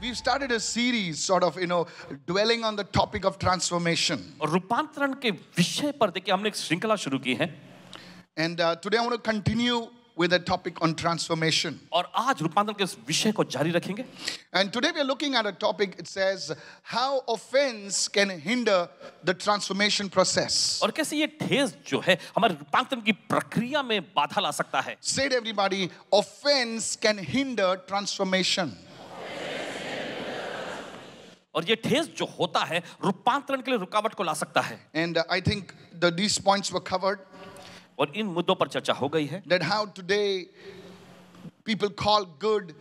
We've started a series sort of, dwelling on the topic of transformation. और रूपांतरण के विषय पर देखिए हमने एक श्रृंखला शुरू की है And today I want to continue with the topic on transformation. और आज रूपांतरण के इस विषय को जारी रखेंगे. And today we are looking at a topic, it says, how offense can hinder the transformation process. और कैसे ये ठेस जो है हमारे रूपांतरण की प्रक्रिया में बाधा ला सकता है. Say to everybody, offense can hinder transformation. और ये ठेस जो होता है रूपांतरण के लिए रुकावट को ला सकता है. And I think these points were covered. और इन मुद्दों पर चर्चा हो गई है. That how today people call good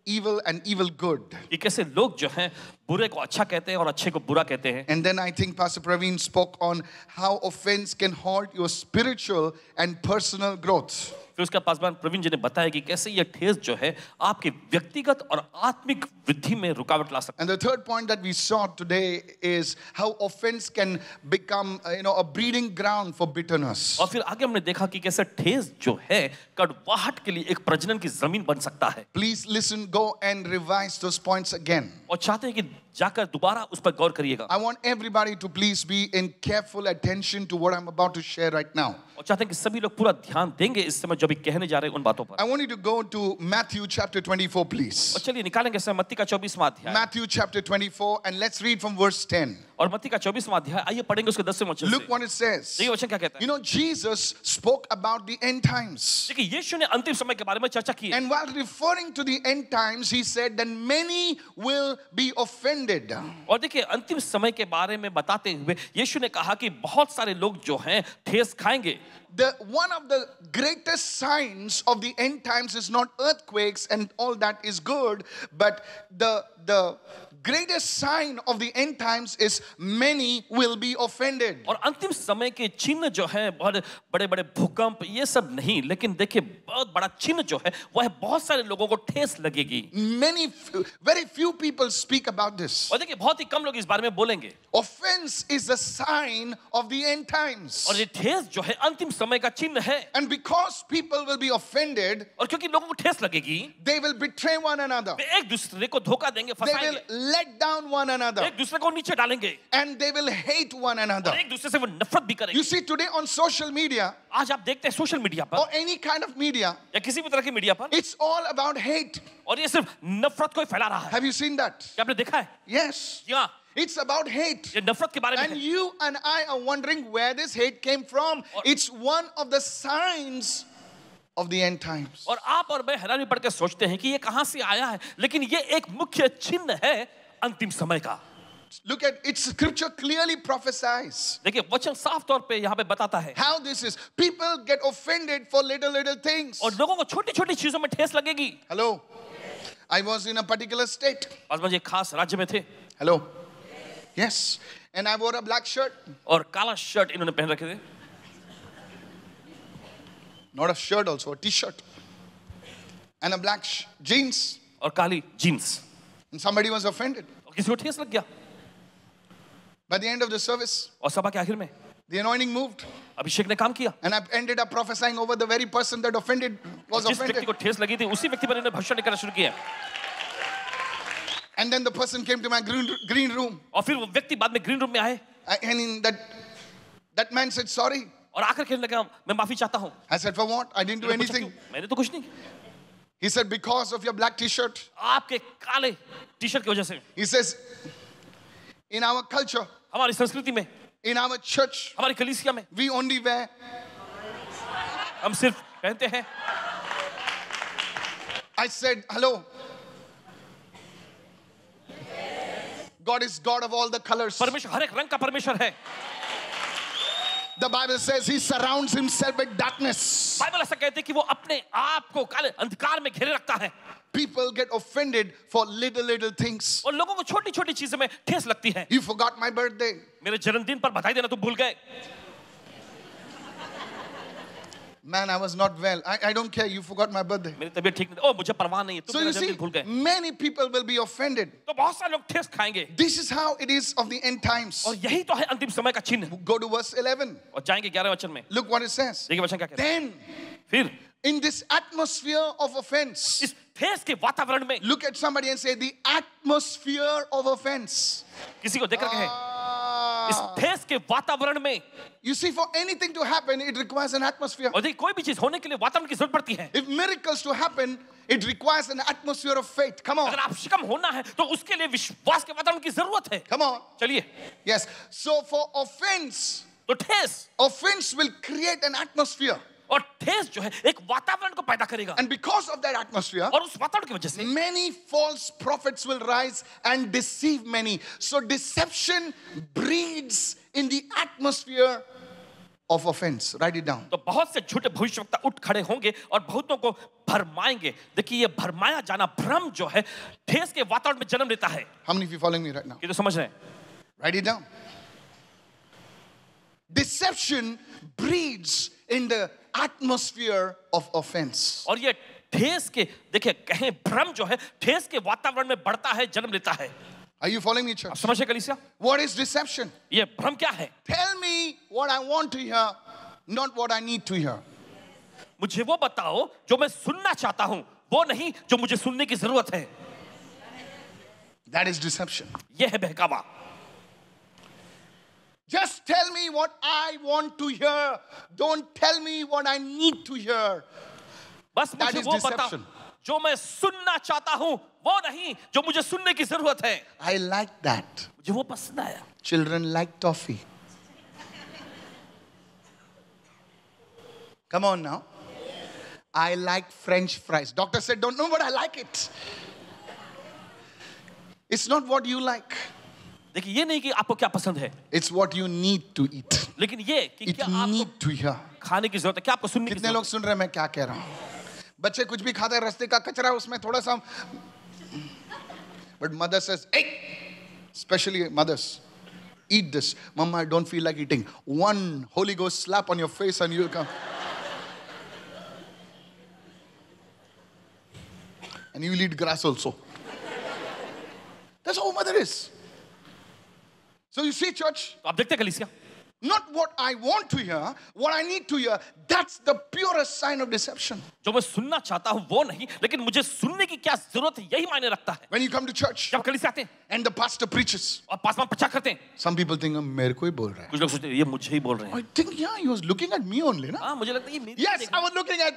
evil and evil good. कि कैसे लोग जो हैं बुरे को अच्छा कहते हैं और अच्छे को बुरा कहते हैं. And then I think Pastor Praveen spoke on how offense can halt your spiritual and personal growth. फिर उसका पासवान प्रवीण जी ने बताया कि कैसे ये ठेस जो है आपके व्यक्तिगत और आत्मिक वृद्धि में रुकावट ला सकता है. And the third point that we saw today is how offense can become, a breeding ground for bitterness. और फिर आगे हमने देखा कि कैसे ठेस जो है कड़वाहट के लिए एक प्रजनन की जमीन बन सकता है. Please listen, go and revise those points again. और चाहते हैं कि जाकर दोबारा उस पर गौर करिएगा. I want everybody to please be in careful attention to what I'm about to share right now. और चाहते हैं कि सभी लोग पूरा ध्यान देंगे इस समय जो भी कहने जा रहे हैं उन बातों पर. I want you to go to Matthew chapter 24, please. और चलिए निकालेंगे समय मत्ती का 24वां अध्याय. Matthew chapter 24, and let's read from verse 10. और मत्ती का 24वां अध्याय आइए पढ़ेंगे उसके 10वें वचन से. Look what it says. ये वचन क्या कहता है? Jesus spoke about the end times. देखिए यीशु ने अंतिम समय के बारे में चर्चा की. And while referring to the end times, he said that many will be offended. और देखिए अंतिम समय के बारे में बताते हुए यीशु ने कहा कि बहुत सारे लोग जो हैं ठेस खाएंगे. One of the greatest signs of the end times is not earthquakes and all that is good, but the greatest sign of the end times is many will be offended. और अंतिम समय के चिन्ह जो है बहुत बड़े बड़े भूकंप ये सब नहीं, लेकिन देखिए बहुत बड़ा चिन्ह जो है वह है बहुत सारे लोगों को ठेस लगेगी. Very few people speak about this. और देखिए बहुत ही कम लोग इस बारे में बोलेंगे. Offense is a sign of the end times. और ये ठेस जो है अंतिम समय का चिन्ह है. And because people will be offended, और क्योंकि लोगों को ठेस लगेगी, they will betray one another. वे एक दूसरे को धोखा देंगे, They फंसाएंगे. will let down one another. एक दूसरे को नीचे डालेंगे. And they will hate one another. और एक दूसरे से वो नफरत भी करेंगे. You see, today on social media, आज आप देखते हैं सोशल मीडिया पर or any kind of media, या किसी भी तरह की मीडिया पर, it's all about hate. और ये सिर्फ नफरत को ही फैला रहा है. Have you seen that? क्या आपने देखा है? Yes. या It's about hate. ये नफरत के बारे में And है. you and I are wondering where this hate came from. It's one of the signs of the end times. और आप और मैं हैरानी पड़ के सोचते हैं कि ये कहां से आया है, लेकिन ये एक मुख्य चिन्ह है अंतिम समय का. Look at it, scripture clearly prophesies देखिए वचन साफ तौर पे यहाँ पे बताता है. how this is. People get offended for little things. और लोगों को छोटी-छोटी चीजों में ठेस लगेगी. Hello. I was in a particular state. आज मुझे एक खास राज्य में थे. Hello. Yes. And I wore a black shirt. और काला शर्ट इन्होंने पहन रखे थे. Not a shirt also, a t-shirt. And a black jeans. और काली jeans. And somebody was offended. और किसी को ठेस लग गया. By the end of the service, और सभा के आखिर में the anointing moved. अभिषेक ने काम किया. And I ended up prophesying over the very person that was जिस व्यक्ति offended. को ठेस लगी थी उसी व्यक्ति पर इन्होंने भविष्यवाणी करना शुरू किया. And then the person came to my green room. और फिर वो व्यक्ति बाद में ग्रीन रूम में आए. And in that man said, sorry. और आकर कहने लगा मैं माफी चाहता हूँ. I said, for what? I didn't do anything. मैंने तो कुछ नहीं. He said, because of your black t-shirt. आपके काले टी शर्ट की वजह से. He says, in our culture, हमारी संस्कृति में, in our church, हमारी कलीसिया में, we only wear. हम सिर्फ पहनते हैं. I said, hello. God is God of all the colors. परमेश्वर हर एक रंग का परमेश्वर है. The Bible says he surrounds himself with darkness. Bible ऐसा कहते हैं कि वो अपने आप को काले अंधकार में घेरे रखता है. People get offended for little things. और लोगों को छोटी-छोटी चीजों में ठेस लगती है. You forgot my birthday. मेरे जन्मदिन पर बधाई देना तुम भूल गए. Man, I was not well. I don't care. You forgot my birthday. मेरी तबीयत ठीक नहीं. ओ मुझे परवाह नहीं है. तुम So मेरा you see, जन्मदिन भूल गए. many people will be offended. तो बहुत सारे लोग ठेस खाएंगे. This is how it is of the end times. और यही तो है अंतिम समय का चिन्ह. Go to verse 11. और जाएंगे 11वें वचन में. Look what it says. देखिए वचन क्या कहता है. Then, फिर in this atmosphere of offense, इस ठेस के वातावरण में Look at somebody and say, the atmosphere of offense. किसी को देखकर कहें, इस ठेस के वातावरण में, You see, for anything to happen, it requires an atmosphere. और देखिए कोई भी चीज होने के लिए वातावरण की जरूरत पड़ती है. If miracles to happen, it requires an atmosphere of faith. Come on. अगर आप शिकम होना है तो उसके लिए विश्वास के वातावरण की जरूरत है. Come on. चलिए, Yes. So for offense, तो ठेस offense will create an atmosphere. और ठेस जो है एक वातावरण को पैदा करेगा, And because of that atmosphere, और उस वातावरण की वजह से many false prophets will rise and deceive many. So deception breeds in the atmosphere of offense. Write it down. तो बहुत से झूठे भविष्यवक्ता उठ खड़े होंगे और बहुतों को भरमाएंगे. देखिए ये भरमाया जाना, भ्रम जो है ठेस के वातावरण में जन्म लेता है. How many of you following me right now? ये तो समझ रहे हैं. Write it down. Deception breeds in the atmosphere of offense. और ये ठेस के, देखिए कहें भ्रम जो है ठेस के वातावरण में बढ़ता है, जन्म लेता है. Are you following me, आप church? समझ रहे कलीसिया? What is deception? ये भ्रम क्या है? Tell me what I want to hear, not what I need to hear. मुझे वो बताओ जो मैं सुनना चाहता हूं, वो नहीं जो मुझे सुनने की जरूरत है. That is deception. ये है बहकावा. Just tell me what I want to hear. Don't tell me what I need to hear. बस That मुझे is वो बताओ deception. जो मैं सुनना चाहता हूं, वो नहीं जो मुझे सुनने की जरूरत है. I like that. मुझे वो पसंद आया. Children like toffee. Come on now. I like French fries. Doctor said, don't know, but I like it. It's not what you like. देखिए ये नहीं कि आपको क्या पसंद है, It's what you need to eat. लेकिन ये कि It क्या आपको need to hear. खाने की जरूरत है, क्या आपको सुनने की कितने लोग जरूरत सुन रहे हैं मैं क्या कह रहा हूं? बच्चे कुछ भी खाते हैं, रास्ते का कचरा उसमें थोड़ा सा, but mother says, hey, especially mothers, eat this. Mama, I don't feel like eating. One Holy Ghost slap on your face and you'll come. And you'll eat grass also. That's how mother is. So you see, church, है. तो आप देखते हैं कलीसिया, not what I want to hear, what I need to hear, that's the purest sign of deception. जो मैं सुनना चाहता हूं वो नहीं, लेकिन मुझे सुनने की क्या जरूरत है यही मायने रखता है. When you come to church जब कलीसिया आते हैं and the pastor preaches, और पासवान प्रचार करते हैं, some people think, मेरे को ही बोल रहा है. कुछ लोग सोचते हैं ये मुझे ही बोल रहे हैं. I think, yeah, he was looking at me only, na? हाँ मुझे लगता है ये मेरी Yes, देख I रहे हैं. was looking at.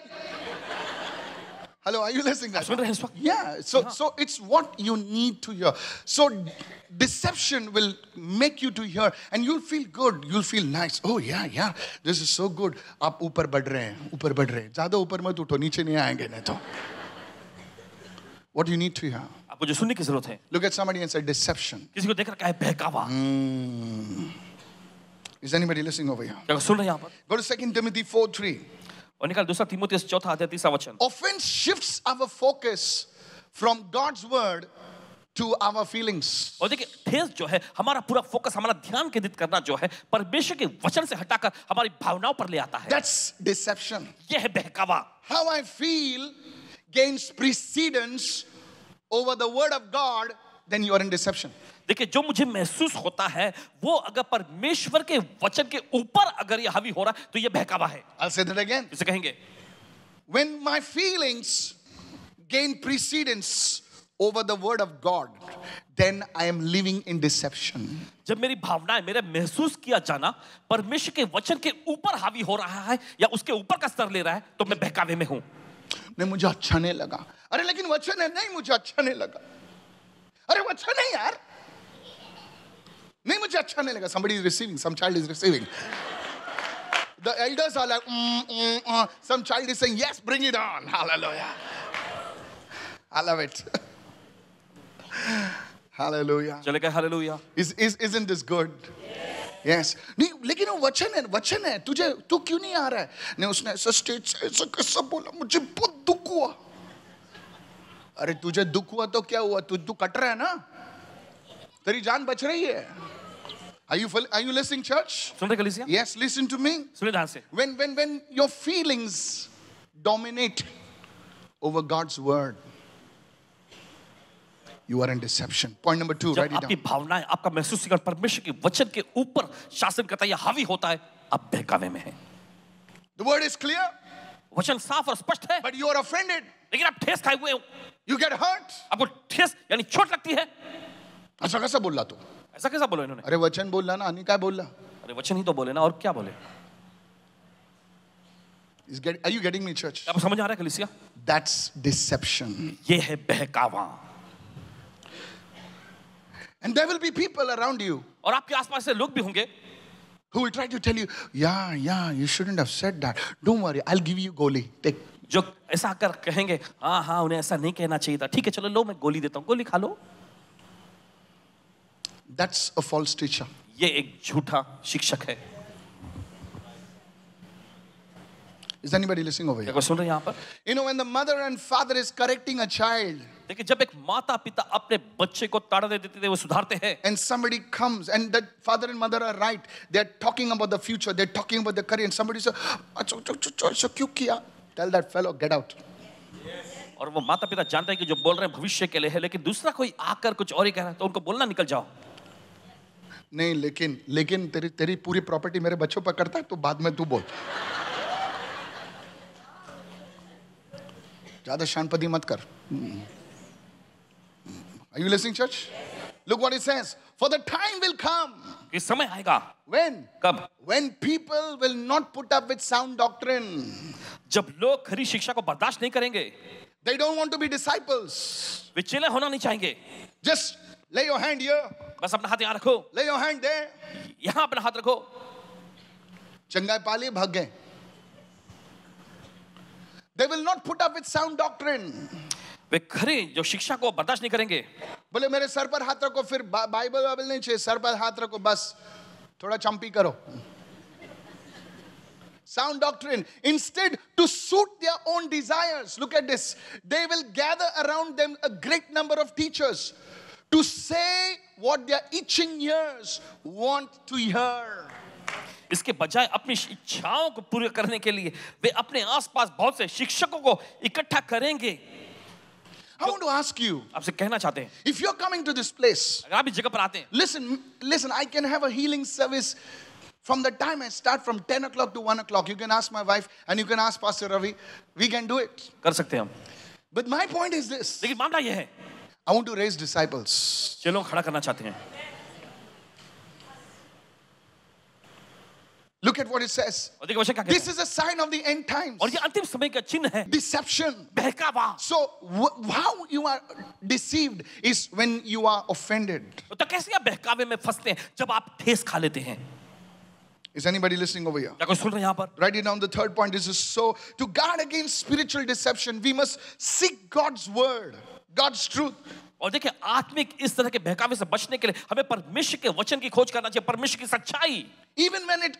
Hello, are you listening? आप सुन रहे हैं इस वक्त? Yeah, so it's what you need to hear. So deception will make you to hear and you'll feel good, you'll feel nice. Oh yeah, this is so good. आप ऊपर बढ़ रहे हैं, ऊपर बढ़ रहे हैं. ज़्यादा ऊपर मत उठो, नीचे नहीं आएंगे नहीं तो. What do you need to hear? आपको जो सुनने की जरूरत है, Look at somebody and say deception. किसी को देख रखा है बहकावा. Is anybody listening over here? क्या सुन रहे हैं यहाँ पर? Go to 2 Timothy 4:3. और निकाल दूसरा तीमुथियुस 4:3 Offense shifts our focus from God's word to our feelings. और देखिए ठेस जो है हमारा पूरा फोकस, हमारा ध्यान केंद्रित करना जो है परमेश्वर के वचन से हटाकर हमारी भावनाओं पर ले आता है. That's deception. यह है बहकावा. How I feel gains precedence over the word of God, then you are in deception. देखिए जो मुझे महसूस होता है वो अगर परमेश्वर के वचन के ऊपर अगर ये हावी हो रहा है तो ये बहकावा है. I'll say that again. इसे कहेंगे When my feelings gain precedence over the word of God, then I am living in deception. जब मेरी भावनाएं, मेरे महसूस किया जाना परमेश्वर के वचन के ऊपर हावी हो रहा है या उसके ऊपर का स्तर ले रहा है तो मैं बहकावे में हूं. नहीं मुझे अच्छा नहीं लगा. अरे लेकिन वचन है. नहीं मुझे अच्छा नहीं लगा. अरे वचन है यार. नहीं मुझे अच्छा नहीं लगा. Somebody is receiving, some child is receiving. The elders are like, some child is saying, yes, bring it on. Hallelujah. I love it. Hallelujah. चले गए hallelujah. Isn't this good? Yes. नहीं लेकिन वो वचन है तुझे, तू क्यों नहीं आ रहा है? नहीं उसने ऐसा स्टेज से ऐसा कैसा बोला, मुझे बहुत दुख हुआ. अरे तुझे दुख हुआ तो क्या हुआ? तू कट रहा है ना, तेरी जान बच रही है. Are you listening, church? सुन रहे कलीसिया? Yes, listen to me. सुनिए ध्यान से. When your feelings dominate over God's word, you are in deception. Point number 2, write जब it आपकी down. भावनाएं, आपका महसूस परमेश्वर के वचन के ऊपर शासन करता है या हावी होता है, आप बहकावे में हैं. The word is clear. वचन साफ और स्पष्ट है, but you are offended. लेकिन आप ठेस खाए हुए हो, You get hurt. आपको ठेस यानी चोट लगती है। ऐसा कैसा बोल रहा तू? ऐसा कैसा बोला इन्होंने? अरे वचन बोल रहा ना, अन्य क्या बोल रहा? अरे वचन ही तो बोले ना, और क्या बोले? Are you getting me, church? आपको समझ आ रहा है कलीसिया? That's deception. ये है बहकावा। And there will be people around you और आपके आसपास से लोग भी होंगे who will try to tell you, yeah, you shouldn't have said that. Don't worry, I'll give you goli. Take. जो ऐसा आकर कहेंगे, हाँ उन्हें ऐसा नहीं कहना चाहिए था, ठीक है चलो लो मैं गोली देता हूँ, गोली खा लो। That's a false teacher. ये एक झूठा शिक्षक है। Is anybody listening over क्या here? कोई सुन रहे हैं यहाँ पर? You know, when the mother and father is correcting a child, देखिए जब एक माता पिता अपने बच्चे को ताड़ना देते थे, वो सुधारते हैं, and somebody comes, and that father and mother are right. They're talking about the future. They're talking about the career. And somebody says, "अच्छा क्यों किया?" Tell that fellow, get out. और वो माता पिता जानते हैं कि जो बोल रहे हैं भविष्य के लिए है, लेकिन दूसरा कोई आकर कुछ और ही कह रहा है तो उनको बोलना निकल जाओ। नहीं, लेकिन तेरी पूरी प्रॉपर्टी मेरे बच्चों पर करता है, तो बाद में तू बोल। ज्यादा शानपदी मत कर। Are you listening, church? Look what it says. For the time will come. कि समय आएगा। When? कब? When people will not put up with sound doctrine. जब लोग खरी शिक्षा को बर्दाश्त नहीं करेंगे। They don't want to be disciples. वे चेले होना नहीं चाहेंगे। Just lay your hand here. बस अपना हाथ यहाँ रखो, Lay your hand there. यहाँ अपना हाथ रखो। चंगाई पाली भाग गए. They will not put up with sound doctrine. वे खरी जो शिक्षा को बर्दाश्त नहीं करेंगे। बोले मेरे सर पर हाथ रखो, फिर बाइबल नहीं चाहिए, सर पर हाथ रखो, बस थोड़ा चंपी करो। Sound doctrine. Instead, to suit their own desires, look at this. They will gather around them a great number of teachers to say what their itching ears want to hear. इसके बजाय अपनी इच्छाओं को पूरे करने के लिए वे अपने आसपास बहुत से शिक्षकों को इकट्ठा करेंगे। I want to ask you, आपसे कहना चाहते हैं, if you're coming to this place, अगर आप इस जगह पर आते हैं, listen, I can have a healing service from the time I start from 10 o'clock to 1 o'clock. You can ask my wife and you can ask Pastor Ravi. We can do it. कर सकते हैं हम। But my point is this. लेकिन मामला यह है, I want to raise disciples. चलो खड़ा करना चाहते हैं। Look at what it says. और देखिए वचन क्या कहता This is a sign of the end times. है। और ये अंतिम समय का चिन्ह है, Deception. बहकावा। So how you are deceived is when you are offended. तो कैसे आप बहकावे में फंसते हैं? जब आप ठेस खा लेते हैं। Is anybody listening over here? क्या कोई सुन रहे हैं यहाँ पर? Write it down. The third point is so to guard against spiritual deception, we must seek God's word, God's truth. और देखिए आत्मिक इस तरह के बहकावे से बचने के लिए हमें परमेश्वर के वचन की खोज करना चाहिए, परमेश्वर की सच्चाई। Even when it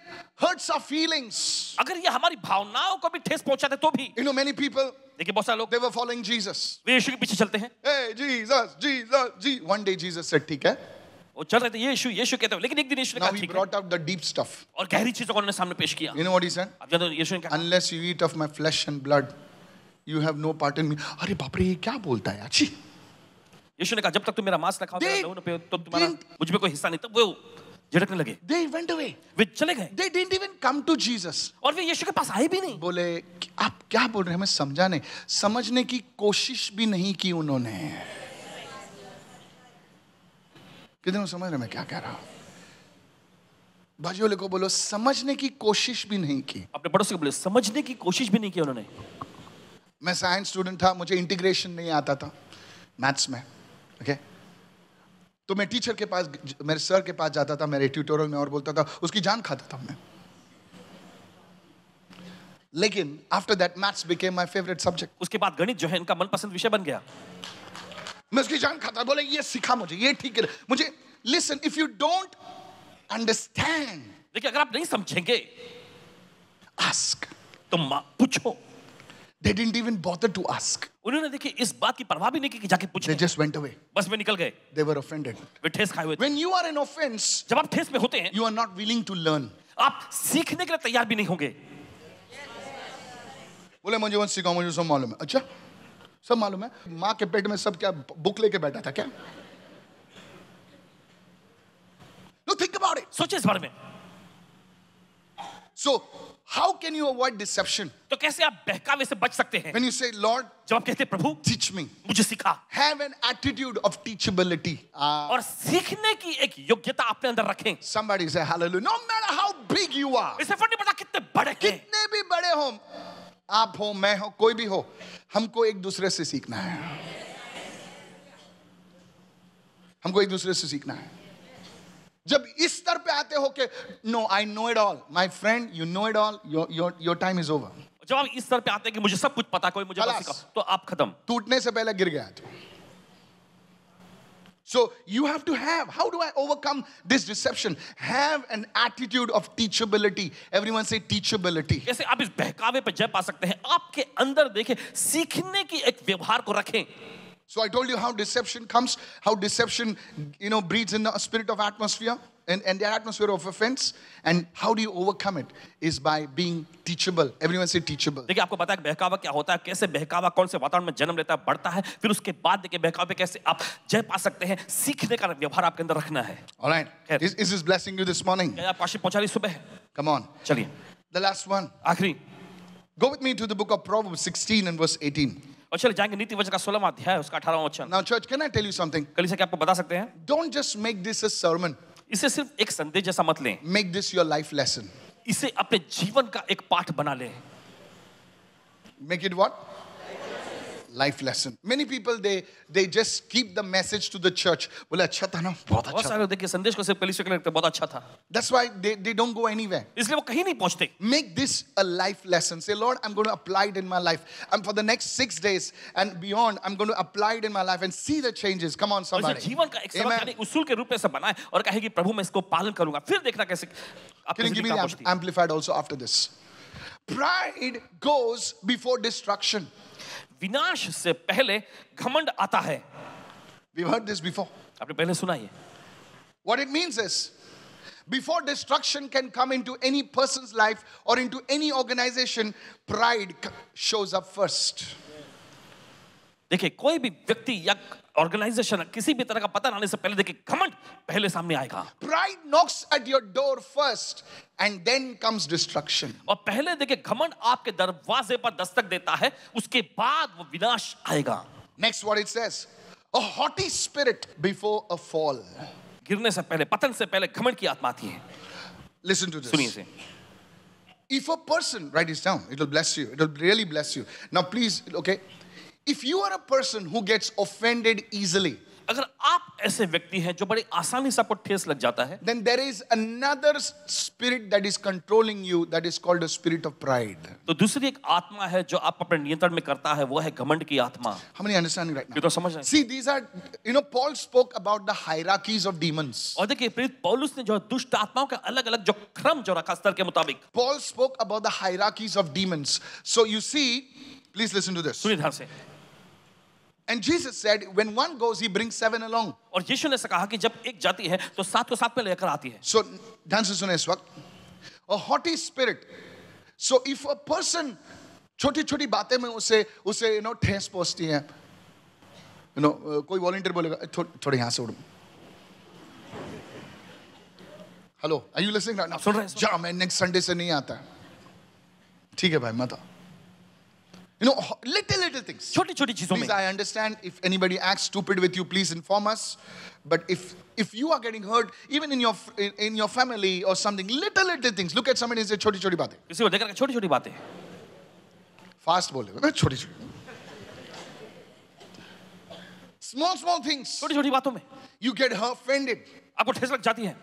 hurts our feelings. अगर ये हमारी भावनाओं को भी ठेस पहुंचाते तो भी। You know, many people, देखिए बहुत सारे लोग they were following Jesus. वे यीशु के पीछे चलते हैं। Hey, Jesus. One day Jesus said, ठीक है. वो चल रहे थे यीशु कहते हैं, लेकिन एक दिन यीशु ने Now कहा he ठीक है। brought out the deep stuff. और गहरी चीजों को उन्होंने सामने पेश किया। You know what he said? अब जब यीशु ने कहा, Unless you eat of my flesh and blood, you have no part in me. अरे बाप रे, ये क्या बोलता है? अच्छी. यीशु ने कहा जब तक तुम मेरा मांस न खाओ They लहू न पियो तो तुम्हारा didn't- मुझ में कोई हिस्सा नहीं। तब वो झिड़कने लगे, They went away. वे चले गए They didn't even come to Jesus. और वे यीशु के पास आए भी नहीं। बोले आप क्या बोल रहे हैं, हमें समझा नहीं, समझने की कोशिश भी नहीं की उन्होंने। कितने समझ रहे मैं क्या कह रहा हूं? बाजू को बोलो समझने की कोशिश भी नहीं की। अपने पड़ोसी को बोले समझने की कोशिश भी नहीं की उन्होंने। मैं साइंस स्टूडेंट था, मुझे इंटीग्रेशन नहीं आता था मैथ्स में, ओके? तो मैं टीचर के पास, मेरे सर के पास जाता था मेरे ट्यूटोरियल में और बोलता था, उसकी जान खाता था मैं। लेकिन after that maths became my favourite subject. उसके बाद गणित जो है इनका मनपसंद विषय बन गया। मैं उसकी जान खाता, बोले ये सिखा मुझे, ये ठीक है मुझे। Listen, if you don't understand, देखिए अगर आप नहीं समझेंगे आस्क, तो पूछो। They didn't even bother to ask. उन्होंने देखिए इस बात की परवाह भी नहीं की कि जाके They पूछे, just went away. बस वे निकल गए। They were offended. वे ठेस खाए हुए थे। When you are in offense, जब आप ठेस में होते हैं you are not willing to learn. आप सीखने के लिए तैयार भी नहीं होंगे। बोले मुझे मत सिखाओ, मुझे सब मालूम है। अच्छा, सब मालूम है? माँ के पेट में सब क्या बुक लेके बैठा था क्या? No, think about it. सोचे इस बारे में। So, How can you avoid deception? तो कैसे आप बहकावे से बच सकते हैं? When you say, Lord, जब आप कहते हैं प्रभु teach me. मुझे सिखा, Have an attitude of teachability. और सीखने की एक योग्यता अपने अंदर रखें. Somebody say hallelujah. No matter how big you are, इसे फर्क नहीं पड़ता कितने बड़े हैं, कितने भी बड़े हो, आप हो, मैं हो, कोई भी हो, हमको एक दूसरे से सीखना है. हमको एक दूसरे से सीखना है. जब इस स्तर पे आते हो कि no I know it all, my friend, you know it all, your time is over. जब आप इस स्तर पे आते हैं कि मुझे सब कुछ पता, कोई मुझे मत खलास. सिखा, तो आप खत्म. टूटने से पहले गिर गया तो. So you have to have, how do I overcome this deception? Have an attitude of teachability. Everyone say teachability. कैसे आप इस बहकावे पे जय पा सकते हैं? आपके अंदर देखें, सीखने की एक व्यवहार को रखें. So I told you how deception comes, how deception, breeds in a spirit of atmosphere and the atmosphere of offense. And how do you overcome it? Is by being teachable. Everyone say teachable. देखिए आपको पता है बहकावा क्या होता है, कैसे बहकावा कौन से वातावरण में जन्म लेता है, बढ़ता है, फिर उसके बाद देखिए बहकावे पे कैसे आप जय पा सकते हैं. सीखने का व्यवहार आपके अंदर रखना है. All right. Yes. Is this blessing you this morning? क्या आप आशीष पहुंचा रही सुबह? Come on. चलिए The last one. आखिरी, Go with me to the book of Proverbs 16 and verse 18. और चलिए जाएंगे नीति वचन का 16वां अध्याय उसका 18वां वचन. Now church, can I tell you something? कलीसिया क्या आपको बता सकते हैं? Don't just make this a sermon. इसे सिर्फ एक संदेश जैसा मत लें, Make this your life lesson. इसे अपने जीवन का एक पाठ बना लें. Make it what? Life lesson. Many people, they just keep the message to the church. बोले अच्छा था ना, बहुत बहुत अच्छा. सारे लोग देखिए संदेश को सिर्फ कलीसिया के लिए रखते हैं, बहुत अच्छा था, That's why they don't go anywhere. इसलिए वो कहीं नहीं पहुंचते. Make this a life lesson. Say, Lord, I'm going to apply it in my life. And for the next 6 days and beyond, I'm going to apply it in my life and see the changes. Come on, और somebody. इसे जीवन का एक सबक Amen. यानी उसूल के रूप में से बनाए और कहे कि प्रभु मैं इसको पालन करूंगा, फिर देखना कैसे आप Can you give me the amplified also after this? Pride goes before destruction. विनाश से पहले घमंड आता है. We've heard this before. आपने पहले सुना है. What it means is, before destruction can come into any person's life or into any organization, pride shows up first. देखिए कोई भी व्यक्ति या ऑर्गेनाइजेशन किसी भी तरह का पता लाने से पहले देखिए घमंड पहले सामने आएगा. Pride knocks at your door first and then comes destruction. और पहले देखिए घमंड आपके दरवाजे पर दस्तक देता है, उसके बाद वो विनाश आएगा. Next what it says, a haughty spirit before a fall. गिरने से पहले, पतन से पहले घमंड की आत्मा आती है. Listen to सुनिए this. इसे. If a person, write this down, it will bless you. It will really bless you. Now please, okay, if you are a person who gets offended easily, अगर आप ऐसे व्यक्ति हैं जो बड़ी आसानी से आपको ठेस लग जाता है, then there is another spirit that is controlling you, that is called the spirit of pride. तो दूसरी एक आत्मा है जो आप अपने नियंत्रण में करता है, वो है घमंड की आत्मा. How many understanding right ये now? तो समझ रहे हैं. See, these are, Paul spoke about the hierarchies of demons. और देखिए प्रेरित पौलुस ने जो दुष्ट आत्माओं का अलग-अलग जो क्रम जो रखा स्तर के मुताबिक, Paul spoke about the hierarchies of demons. So you see, please listen to this. सुनिए ध्यान से. And Jesus said, when one goes, he brings 7 along. और यीशु ने ऐसा कहा कि जब एक जाति है तो 7 को साथ में लेकर आती है. So, ध्यान से सुने इस वक्त. A haughty spirit. So if a person, छोटी-छोटी बातें में उसे ठेस पहुंचती है. कोई वॉलंटियर बोलेगा, थोड़े यहाँ से उड़. Hello, are you listening right now? सुन रहे हैं, सुन जा, मैं next Sunday से नहीं आता. ठीक है भाई, मत आ. Little things. छोटी-छोटी चीजों में. Please, I understand if anybody acts stupid with you, please inform us. But if you are getting hurt, even in your family or something, little things. Look at somebody and say, छोटी बातें. किसी को देखकर छोटी-छोटी बातें. Fast बोलेगा ना, छोटी. Small things. छोटी-छोटी बातों में You get offended. आपको ठेस लग जाती है.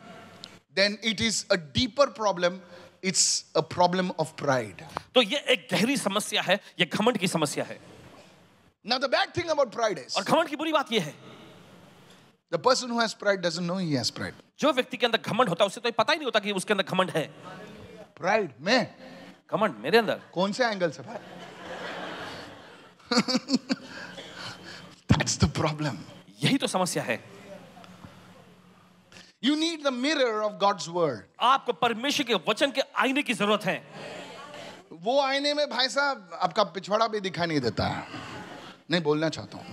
Then it is a deeper problem. It's a problem of pride. तो ये एक गहरी समस्या है, ये घमंड की समस्या है. Now the bad thing about pride is, और घमंड की बुरी बात ये है, the person who has pride doesn't know he has pride. जो व्यक्ति के अंदर घमंड होता है उसे तो पता ही नहीं होता कि उसके अंदर घमंड है. Pride में घमंड मेरे अंदर. कौन से एंगल से भाई? That's the problem. यही तो समस्या है. You need the mirror of God's word. आपको परमेश्वर के वचन के आईने की जरूरत है. वो आईने में भाई साहब आपका पिछवाड़ा भी दिखाई नहीं देता है. नहीं बोलना चाहता हूं.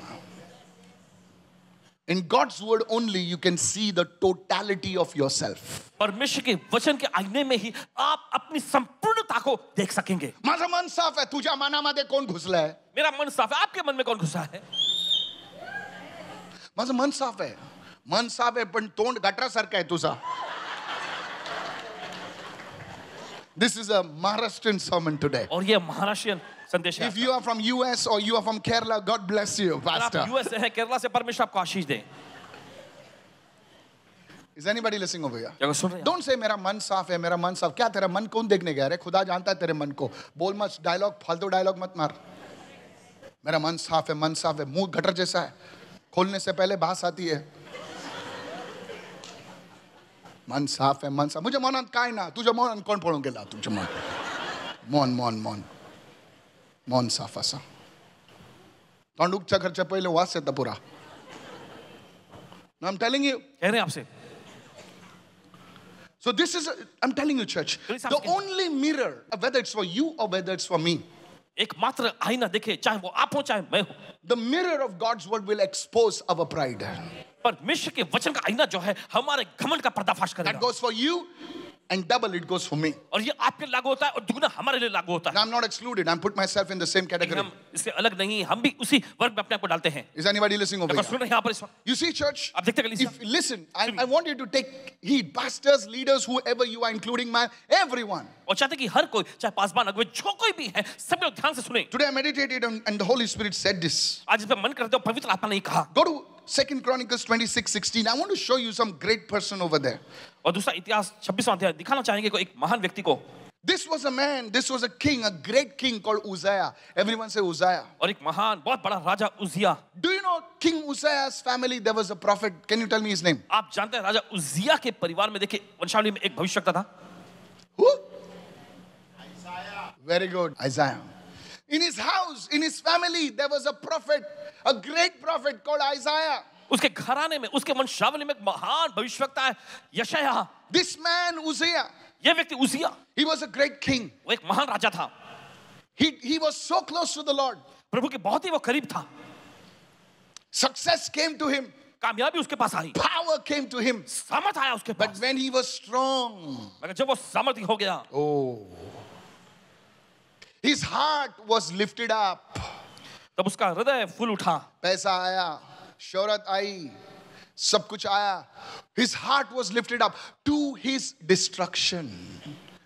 In God's word only you can see the totality of yourself. परमेश्वर के वचन के आईने में ही आप अपनी संपूर्णता को देख सकेंगे. माझं मन साफ आहे, तुझ्या मनामध्ये कोण घुसलंय? मेरा मन साफ है, आपके मन में कौन घुसा है? माझं मन साफ आहे. मन साफ आहे पण तोंड गटरासारखं आहे तुझा. This is a Maharashtrian sermon today. और ये महाराष्ट्रीयन संदेश है. If you are from US or you are from Kerala, God bless you, अगर आप pastor. यूएस से हैं, केरला से, परमेश्वर आपको आशीष दे. Is anybody listening over here? क्या कोई सुन रहे हैं? Don't say मेरा मन साफ है, मेरा मन साफ. क्या तेरा मन कौन देखने गया रे? खुदा जानता है तेरे मन को. बोल मत डायलॉग, फालतू डायलॉग मत मार. मेरा मन साफ है, मन साफ है. मुंह गटर जैसा है, खोलने से पहले बास आती है. मन साफ है, मन साफ. मुझे मनात काय ना, तुझ्या मनात कोण पळून गेला तुझ्या मन. मन साफ असा. तोंड उगच्या घरच्या पहिले वास येतं पुरा. I'm telling you. कह रहे हैं आपसे. So this is, I'm telling you, church, the only mirror, whether it's for you or whether it's for me, एकमात्र आईना देखे, चाहे वो आप हो चाहे मैं हूं. the mirror of God's word will expose our pride. परमेश्वर के वचन का आईना जो है हमारे घमंड का पर्दाफाश That करेगा. goes for you and double it goes for me. और ये आपके लागू होता है और दुगना हमारे लिए लागू होता And है. I'm not excluded. I'm put myself in the same लेकिन category. हम इससे अलग नहीं, हम भी उसी वर्ग में अपने आप को डालते हैं. Is anybody listening over अगर here? सुन रहे हैं यहाँ पर इस वक्त, You see, church, आप देखते कलीसिया, if listen, I want you to take heed. Pastors, leaders, whoever you are, including man, everyone. और चाहते कि हर कोई, चाहे पासवान अगुवे जो कोई भी है, सब लोग ध्यान से सुने. Today I meditated and the Holy Spirit said this. आज इस पे मन करते हो, पवित्र आत्मा ने कहा. Go to 2 Chronicles 26:16. I want to show you some great person over there. और दूसरा इतिहास 26वां अध्याय दिखाना चाहेंगे को एक महान व्यक्ति को. This was a man, this was a king, a great king called Uzziah. Everyone say Uzziah. और एक महान बहुत बड़ा राजा उजिया. Do you know King Uzziah's family, there was a prophet. Can you tell me his name? आप जानते हैं राजा उजिया के परिवार में देखिए वंशावली में एक भविष्यवक्ता था. Who? Isaiah. Very good. Isaiah. In his house, in his family, there was a prophet, a great prophet called Isaiah. उसके घराने में, उसके वंशावली में एक महान भविष्यवक्ता है यशायाह. This man, Uzziah, ये व्यक्ति उजिया, he was a great king. वो एक महान राजा था. He was so close to the Lord. प्रभु के बहुत ही वो करीब था. Success came to him. कामयाबी उसके पास आई. Power came to him. सामर्थ आया उसके But pass. when he was strong, मगर जब वो सामर्थ्य हो गया, oh, his heart was lifted up. तब उसका हृदय फूल उठा. पैसा आया, शोहरत आई, सब कुछ आया. His heart was lifted up to his destruction.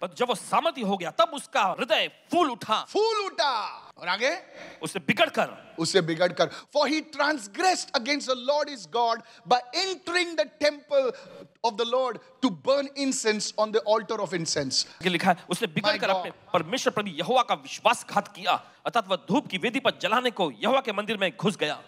पर जब वो सामर्थ्य हो गया, तब उसका हृदय फूल उठा. फूल उठा. और आगे उससे बिगड़ कर, उससे बिगड़ कर. For he transgressed against the Lord his God by entering the temple of the Lord to burn incense on the altar of incense. ये लिखा है, उसने बिगड़ कर अपने परमेश्वर प्रभु यहोवा का विश्वासघात किया, अर्थात वह धूप की वेदी पर जलाने को यहोवा के मंदिर में घुस गया.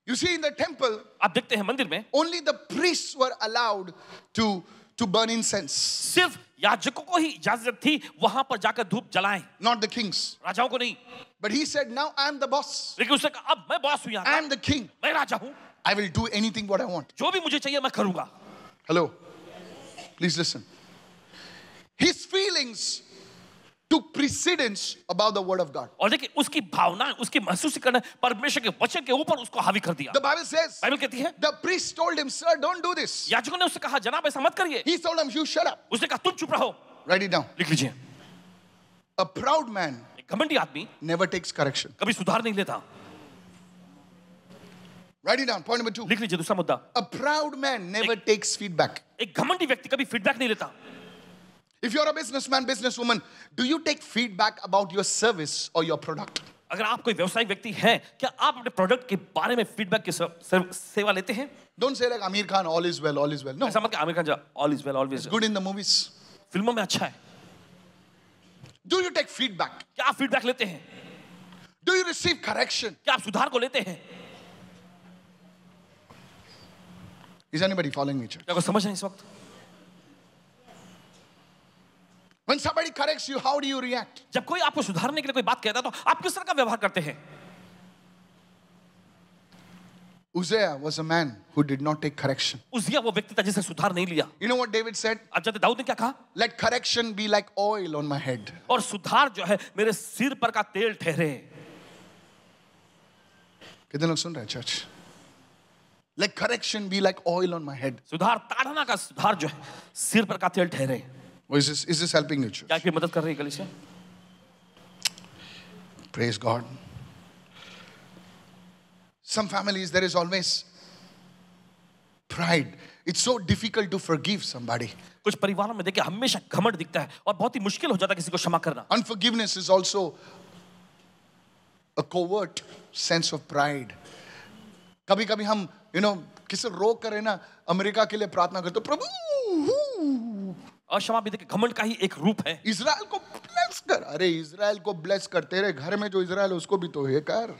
You see, in the temple, आप देखते हैं मंदिर में only the priests were allowed to burn incense, सिर्फ याजकों को ही इजाजत थी वहां पर जाकर धूप जलाएं, not the kings. राजाओं को नहीं. But he said, now I am the boss. लेकिन उसने कहा, अब मैं बॉस हूं यहाँ I का, am the king. मैं राजा हूं, I will do anything what I want. जो भी मुझे चाहिए मैं करूंगा. Hello. Please listen. His feelings took precedence above the word of God. और देखिए उसकी भावना, उसकी महसूस करना परमेश्वर के वचन के ऊपर उसको हावी कर दिया. The Bible says, बाइबल कहती है, the priest told him, sir, don't do this. याजकों ने उससे कहा, जनाब ऐसा मत करिए. He told him, you shut up. उसने कहा, तुम चुप रहो. Write it down. लिख लीजिए. A proud man एक घमंडी आदमी never takes correction. कभी सुधार नहीं लेता. Write it down. Point number 2. लिख लीजिए दूसरा मुद्दा. A proud man never takes feedback. एक घमंडी व्यक्ति कभी फीडबैक नहीं लेता. If you're a businessman, businesswoman, do you take feedback about your service or your product? अगर आप कोई व्यवसायिक व्यक्ति हैं, क्या आप अपने प्रोडक्ट के बारे में फीडबैक की सेवा लेते हैं? Don't say like Amir Khan, all is well, all is well. No, ऐसा मत कि आमिर खान जा, all is well, always. good in the movies. फिल्मों में अच्छा है. Do you take feedback? क्या आप फीडबैक लेते हैं? Do you receive correction? क्या आप सुधार को लेते हैं? Is anybody following me, church? क्या कोई समझ नहीं इस वक्त? When somebody corrects you, how do you react? जब कोई आपको सुधारने के लिए कोई बात कहता है तो आप किस तरह का व्यवहार करते हैं? Uzziah was a man who did not take correction. उजिया वो व्यक्ति था जिसने सुधार नहीं लिया. You know what David said? आप जानते दाऊद ने क्या कहा? Let correction be like oil on my head. और सुधार जो है मेरे सिर पर का तेल ठहरे. कितने लोग सुन रहे हैं, church? Let correction be like oil on my head. सुधार, ताड़ना का सुधार जो है सिर पर का तेल ठहरे। Oh, is this helping you, church? क्या ये मदद कर रही है कलीसिया? Praise God. Some families, there is always pride. It's so difficult to forgive somebody. कुछ परिवारों में देखिए हमेशा घमंड दिखता है और बहुत ही मुश्किल हो जाता है किसी को क्षमा करना। Unforgiveness is also a covert sense of pride. कभी-कभी हम, किसी रोक कर ना अमेरिका के लिए प्रार्थना करते, प्रभु और क्षमा भी देखिए घमंड का ही एक रूप है। इजराइल को ब्लेस कर। अरे इजराइल को ब्लेस कर, तेरे घर में जो इजराइल है उसको भी तो ये कर।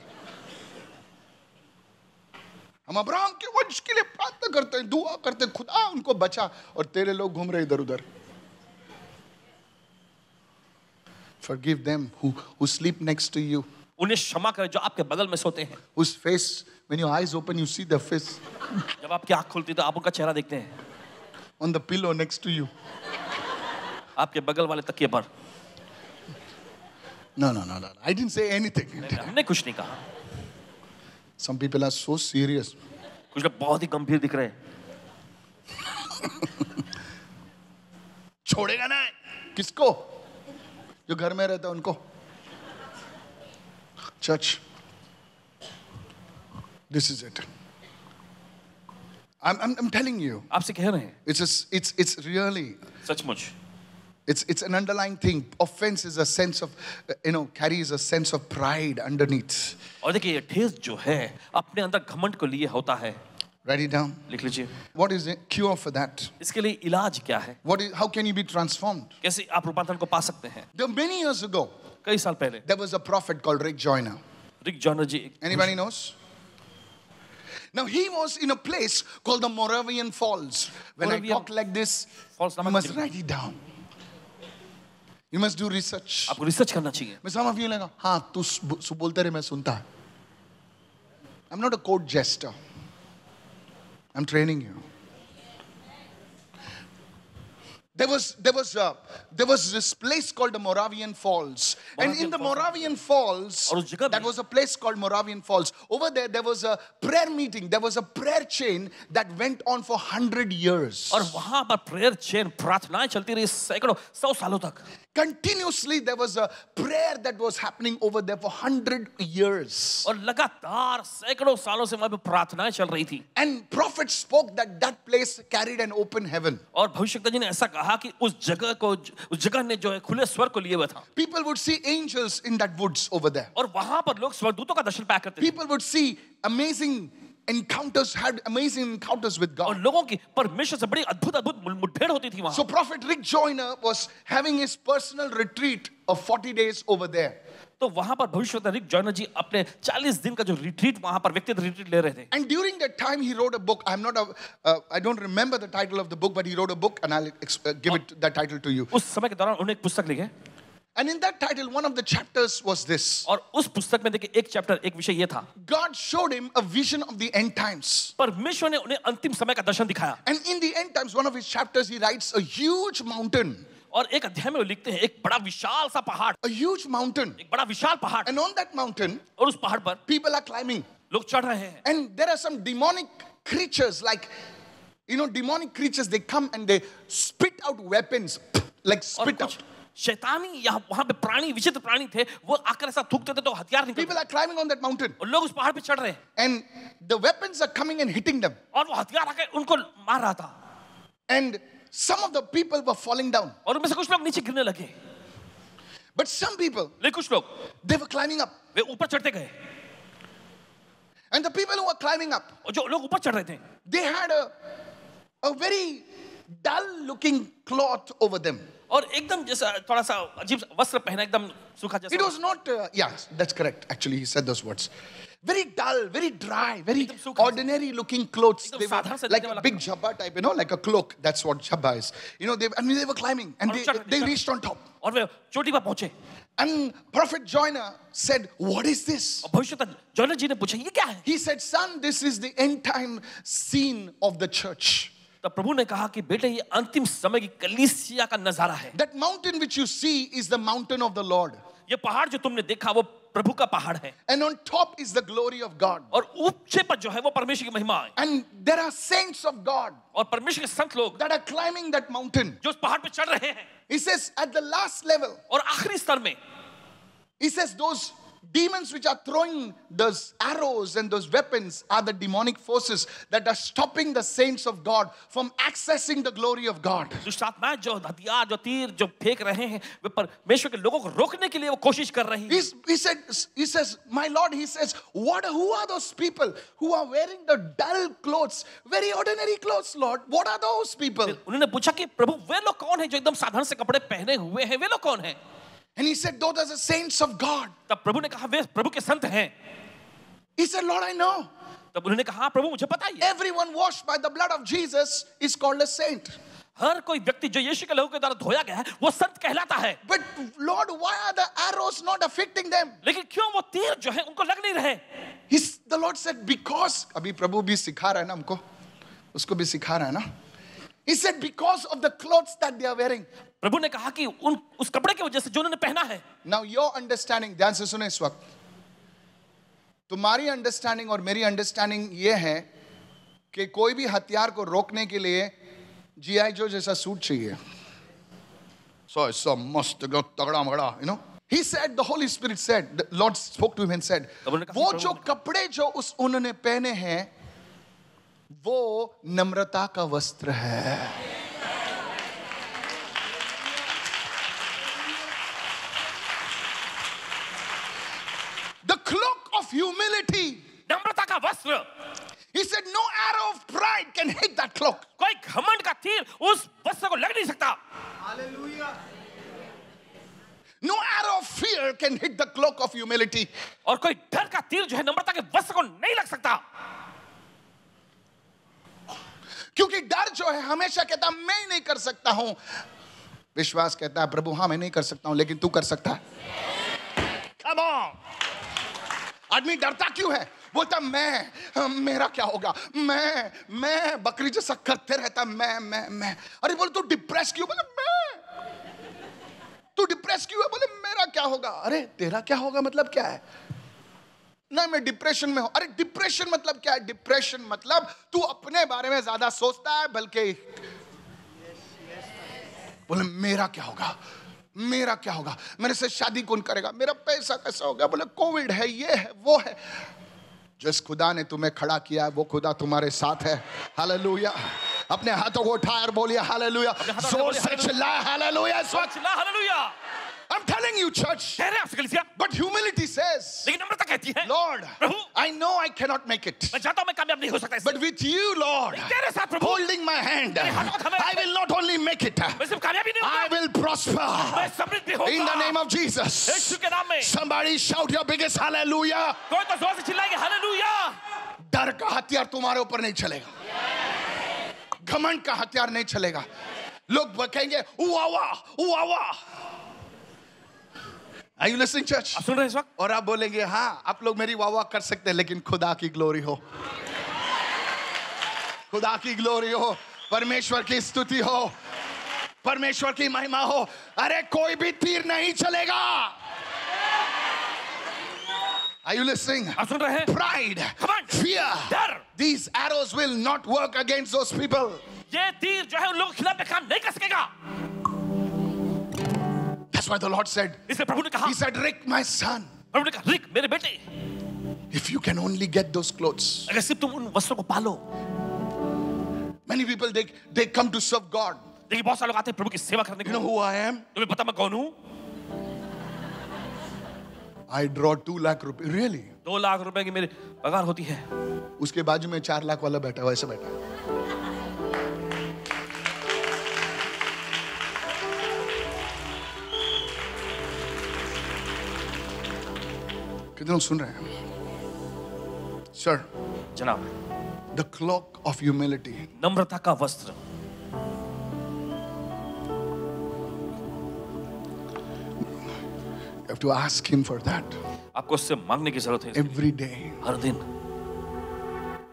हम अब्राहम के वंश के लिए प्रार्थना करते हैं, दुआ करते हैं, खुदा उनको बचा, और तेरे लोग घूम रहे इधर उधर। Forgive them who sleep next to you. उन्हें क्षमा करें जो आपके बगल में सोते हैं। Whose face, when your eyes open, you see their face जब आपकी आंख खुलती है तो आप उनका चेहरा देखते हैं। on the pillow next to you. आपके बगल वाले तकिए पर। No. I didn't say anything. हमने कुछ नहीं कहा। Some people are so serious. कुछ लोग बहुत ही गंभीर दिख रहे हैं। छोड़ेगा ना किसको? जो घर में रहता है उनको। Church, this is it. I'm telling you. आपसे कह रहे हैं। It's really. सचमुच। It's an underlying thing. Offense is a sense of, carries a sense of pride underneath. और देखिए ये ठेस जो है अपने अंदर घमंड को लिए होता है। Write it down. लिख लीजिए। What is the cure for that? इसके लिए इलाज क्या है? How can you be transformed? कैसे आप रूपांतरण को पा सकते हैं? There many years ago, कई साल पहले there was a prophet called Rick Joyner. Rick Joyner ji. Anybody knows? Now he was in a place called the Moravian Falls. When I talk like this, you must write it down. You must do research. आपको research करना चाहिए। मैं some of you लगा, हाँ तू बोलते रहे मैं सुनता। I'm not a court jester. I'm training you. There was this place called the Moravian Falls, and in the Moravian Falls, that was a place called Moravian Falls. Over there was a prayer meeting. There was a prayer chain that went on for 100 years. और वहाँ पर prayer chain प्रार्थनाएं चलती रही सैकड़ों 100 सालों तक। Continuously there was a prayer that was happening over there for 100 years. और लगातार सैकड़ों सालों से वहाँ पे प्रार्थनाएं चल रही थी। And prophet spoke that place carried an open heaven. और भविष्यवक्ता जी ने ऐसा कहा कि उस जगह ने जो है खुले स्वर्ग को लिए हुआ था। People would see angels in that woods over there. और वहाँ पर लोग स्वर्गदूतों का दर्शन पाया करते थे। People would see amazing encounters, had amazing encounters with God. और लोगों की परमेश्वर से बड़ी अद्भुत मुठभेड़ होती थी वहाँ। So prophet Rick Joyner was having his personal retreat of 40 days over there. तो वहाँ पर भविष्यवक्ता रिक जॉयनर जी अपने 40 दिन का जो रिट्रीट वहाँ पर व्यक्तिगत रिट्रीट ले रहे थे। And during that time he wrote a book. I don't remember the title of the book, but he wrote a book, and I'll give that title to you. उस समय के दौरान उन्होंने एक पुस्तक लिखी। And in that title, one of the chapters was this. और उस पुस्तक में देखिए एक चैप्टर, एक विषय ये था। God showed him a vision of the end times. परमेश्वर ने उन्हें अंतिम समय का दर्शन दिखाया। And in the end times, one of his chapters, he writes a huge mountain. और एक अध्याय में वो लिखते हैं एक बड़ा विशाल सा पहाड़। A huge mountain. एक बड़ा विशाल पहाड़। And on that mountain, और उस पहाड़ पर people are climbing. लोग चढ़ रहे हैं। And there are some demonic creatures, demonic creatures, they come and they spit out weapons, like spit out. शैतानी यहाँ वहाँ पे प्राणी, विचित्र प्राणी थे, वो आकर ऐसा थूकते थे तो हथियार निकलते। People are climbing on that mountain. और लोग उस पहाड़ पे चढ़ रहे हैं। And the weapons are coming and hitting them. और वो हथियार आकर उनको मार रहा था। And some of the people were falling down. और उनमें से कुछ लोग नीचे गिरने लगे। But some people, लेकिन कुछ लोग they were climbing up. वे ऊपर चढ़ते गए। And the people who were climbing up, और जो लोग ऊपर चढ़ रहे थे, they had a very dull looking cloth over them. और एकदम जैसा थोड़ा सा अजीब वस्त्र पहना, एकदम सूखा जैसा। It was not, that's correct. Actually, he said those words. Very dull, very dry, very ordinary looking clothes. They were like a big jabba type, like a cloak. That's what jabba is. They were climbing and they reached on top. और वे चोटी पर पहुंचे। And Prophet Joyner said, "What is this?" और भविष्यवक्ता joiner जी ने पूछा, ये क्या है? He said, "Son, this is the end time scene of the church." तो प्रभु ने कहा कि बेटे ये अंतिम समय की कलीसिया का नजारा है। That mountain which you see is the mountain of the Lord. ये पहाड़ जो तुमने देखा वो प्रभु का पहाड़ है and on top is the glory of God. और ऊंचे पर जो है वो परमेश्वर की महिमा है And there are saints of God और परमेश्वर के संत लोग that are climbing that mountain. जो उस पहाड़ पे चढ़ रहे हैं He says at the last level, और आखिरी स्तर में he says those demons which are throwing those arrows and those weapons are the demonic forces that are stopping the saints of God from accessing the glory of God. दुष्ट आत्माएं जो हथियार जो तीर जो फेंक रहे हैं वे परमेश्वर के लोगों को रोकने के लिए वो कोशिश कर रही हैं He says, my Lord, he says, who are those people who are wearing the dull clothes, very ordinary clothes, Lord? What are those people? उन्होंने पूछा कि प्रभु वे लोग कौन हैं जो एकदम साधारण से कपड़े पहने हुए हैं वे लोग कौन हैं And he said, those are the saints of God. तब प्रभु ने कहा वे प्रभु के संत हैं He said, Lord, I know. तब उन्होंने कहा प्रभु मुझे पता ही है Everyone washed by the blood of Jesus is called a saint. हर कोई व्यक्ति जो यीशु के लहू के द्वारा धोया गया है वो संत कहलाता है But Lord, why are the arrows not affecting them? लेकिन क्यों वो तीर जो है उनको लग नहीं रहे The Lord said, because, अभी प्रभु भी सिखा रहा है ना हमको, उसको भी सिखा रहा है ना. He said, because of the clothes that they are wearing. प्रभु ने कहा कि उस कपड़े की वजह से जो उन्होंने पहना है Now your understanding, ध्यान से सुने इस वक्त. तुम्हारी अंडरस्टैंडिंग और मेरी अंडरस्टैंडिंग ये है कि कोई भी हथियार को रोकने के लिए GI जो जैसा सूट चाहिए. So it's so must तगड़ा मगड़ा, you know. He said, the Holy Spirit said, the Lord spoke to him and said, वो जो कपड़े जो उन्होंने पहने हैं वो नम्रता का वस्त्र है. The cloak of humility. नम्रता का वस्त्र He said, no arrow of pride can hit that cloak. कोई घमंड का तीर उस वस्त्र को लग नहीं सकता Hallelujah. No arrow of fear can hit the cloak of humility. और कोई डर का तीर जो है नम्रता के वस्त्र को नहीं लग सकता क्योंकि डर जो है हमेशा कहता मैं नहीं कर सकता हूं. विश्वास कहता है प्रभु हाँ मैं नहीं कर सकता हूं लेकिन तू कर सकता है. Come on. आदमी डरता क्यों है? बोलता मेरा क्या होगा, मैं बकरी जैसा करते रहता, मैं. अरे बोले तू डिप्रेस क्यों? बोले तू डिप्रेस क्यों है? बोले मेरा क्या होगा. अरे तेरा क्या होगा मतलब क्या है? नहीं मैं डिप्रेशन में हूं. अरे डिप्रेशन मतलब क्या है? डिप्रेशन मतलब तू अपने बारे में ज्यादा सोचता है बल्कि बोले मेरा क्या होगा, मेरा क्या होगा, मेरे से शादी कौन करेगा, मेरा पैसा कैसा होगा. बोले कोविड है, ये है, वो है. जिस खुदा ने तुम्हें खड़ा किया है वो खुदा तुम्हारे साथ है. हालेलुया. अपने हाथों को उठाया और बोलिए हालेलुया. जोर से चिल्लाए hallelujah. Hallelujah. I'm telling you, church. But humility says, लेकिन नम्रता कहती है Lord, Prabhu I know I cannot make it. मैं जानता हूं मैं कामयाब नहीं हो सकता But with you, Lord, तेरे साथ प्रभु holding my hand, I will not only make it, मैं सिर्फ कामयाब ही नहीं I होगा will prosper. मैं समृद्ध भी होगा In the name of Jesus. यीशु के नाम में. Somebody shout your biggest hallelujah. कोई तो जोर से चिल्लाएंगे हालेलुया. डर का हथियार तुम्हारे ऊपर नहीं चलेगा. घमंड का हथियार नहीं चलेगा. लोग कहेंगे वाह. Are you listening, church? आप सुन रहे हैं इस वक्त? और आप बोलेंगे हाँ आप लोग मेरी वाह कर सकते हैं लेकिन खुदा की ग्लोरी हो, खुदा की ग्लोरी हो, परमेश्वर की स्तुति हो, परमेश्वर की महिमा हो. अरे कोई भी तीर नहीं चलेगा. Are you listening? आप सुन रहे हैं? Pride, घमंड, fear, डर, these arrows will not work against those people. ये तीर जो है उन लोगों के खिलाफ काम नहीं कर सकेगा. That's why the Lord said, इसलिए प्रभु ने कहा, He said, Rick, my son, प्रभु ने कहा, रिक मेरे बेटे, if you can only get those clothes. अगर सिर्फ तुम उन वस्त्रों को पालो. Many people they come to serve God. देखिए बहुत सारे लोग आते हैं प्रभु की सेवा करने के You know लिए. who I am? तुम्हें पता मैं कौन हूँ? I draw 2 lakh rupees. Really? 2 lakh रुपए की मेरी पगार होती है. उसके बाजू में 4 लाख वाला बैठा है, वैसे बैठा है. कितने लोग सुन रहे हैं? Sir, जनाब, the cloak of humility. नम्रता का वस्त्र. You have to ask Him for that. आपको उससे मांगने की जरूरत है. Every day. हर दिन.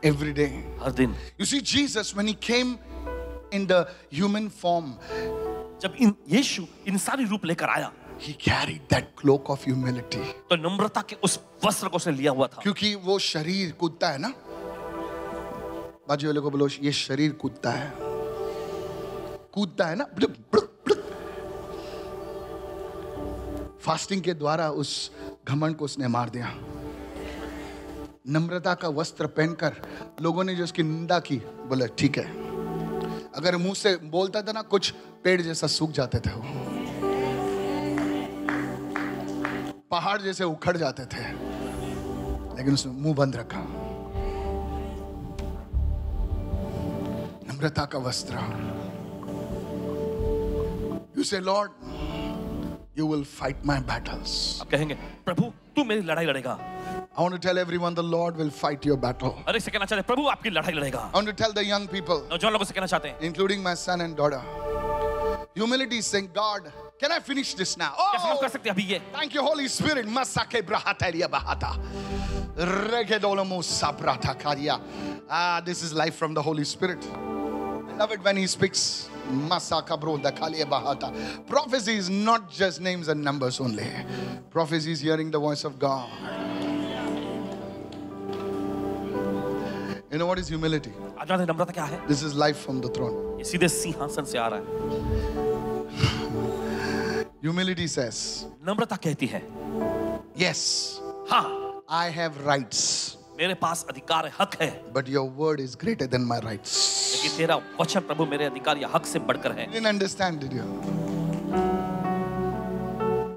Every day. हर दिन. You see, Jesus, when He came in the human form, जब यीशु इंसानी रूप लेकर आया, He carried that cloak of humility. तो नम्रता के उस वस्त्र को उसने लिया हुआ था, क्योंकि वो शरीर कूदता है ना, बाजू वाले को बोलो ये शरीर कूदता है, कूदता है ना, फास्टिंग के द्वारा उस घमंड को उसने मार दिया। नम्रता का वस्त्र पहनकर लोगों ने जो उसकी निंदा की, बोले ठीक है, अगर मुंह से बोलता था ना कुछ पेड़ जैसा सूख जाते थे, वो पहाड़ जैसे उखड़ जाते थे, लेकिन उसने मुंह बंद रखा। नम्रता का वस्त्र। You say, Lord, you will fight my battles. आप कहेंगे प्रभु तू मेरी लड़ाई लड़ेगा। I want to tell everyone the Lord will fight your battle. और इससे कहना चाहते हैं प्रभु आपकी लड़ाई लड़ेगा। I want to tell the young people, नौजवान लोगों से कहना चाहते हैं, including my son and daughter, humility is saying, God, can I finish this now? क्या हम Oh, कर सकते हैं अभी ये? thank you, Holy Spirit. Masake brahataria bahata. Regedolomo sabrata karia. This is life from the Holy Spirit. I love it when He speaks. Masaka bro da kalia bahata. Prophecy is not just names and numbers only. Prophecy is hearing the voice of God. You know what is humility? आप जानते हैं नम्रता क्या है? This is life from the throne. ये सीधे सिंहासन से आ रहा है। Humility says, नम्रता कहती है, yes, हाँ I have rights, मेरे पास अधिकार है, हक है, but your word is greater than my rights. लेकिन तेरा वचन प्रभु मेरे अधिकार या हक से बढ़कर है। You didn't understand, did you?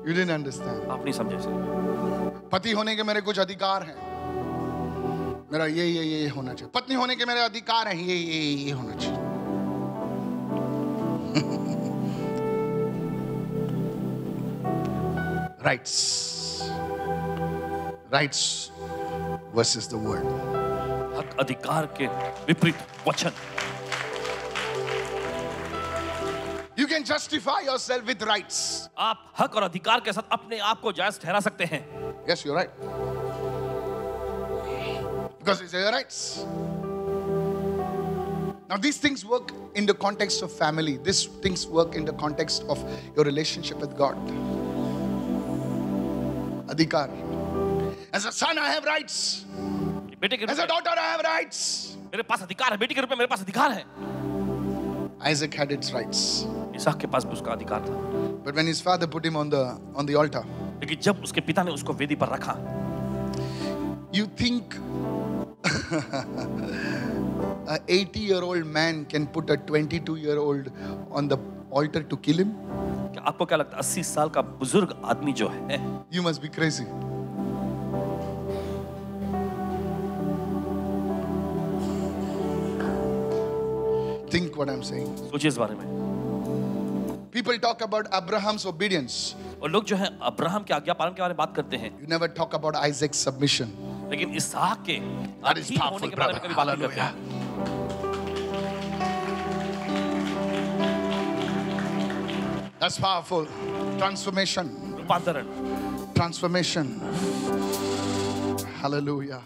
You didn't understand. आप नहीं समझे इसे। पति होने के मेरे कुछ अधिकार हैं, मेरा ये होना चाहिए। पत्नी होने के मेरे अधिकार हैं, ये होना चाहिए। Rights versus the word. हक अधिकार के विपरीत वचन। You can justify yourself with rights. आप हक और अधिकार के साथ अपने आप को जायज ठहरा सकते हैं। Yes, you're right. Because it's your rights. Now these things work in the context of family. These things work in the context of your relationship with God. Adhikar. As a son, I have rights. बेटे के रूप As a में daughter, I have rights. मेरे पास अधिकार है, बेटी के रूप में मेरे पास अधिकार है। Isaac had its rights. इसहाक के पास भी उसका अधिकार था, But when his father put him on the altar, लेकिन जब उसके पिता ने उसको वेदी पर रखा, you think a 80-year-old man can put a 22-year-old on the altar to kill him? क्या आपको क्या लगता है 80 साल का बुजुर्ग आदमी जो है, You must be crazy. Think what I'm saying. सोचिए इस बारे में। People talk about Abraham's obedience. और लोग जो है अब्राहम के आज्ञा पालन के बारे में बात करते हैं, You never talk about Isaac's submission. लेकिन इसहाक के That is अधीन होने powerful, के बारे में brother. कभी बात नहीं करते Hallelujah. हैं। That's powerful. Transformation. रूपांतरण। Transformation. Hallelujah.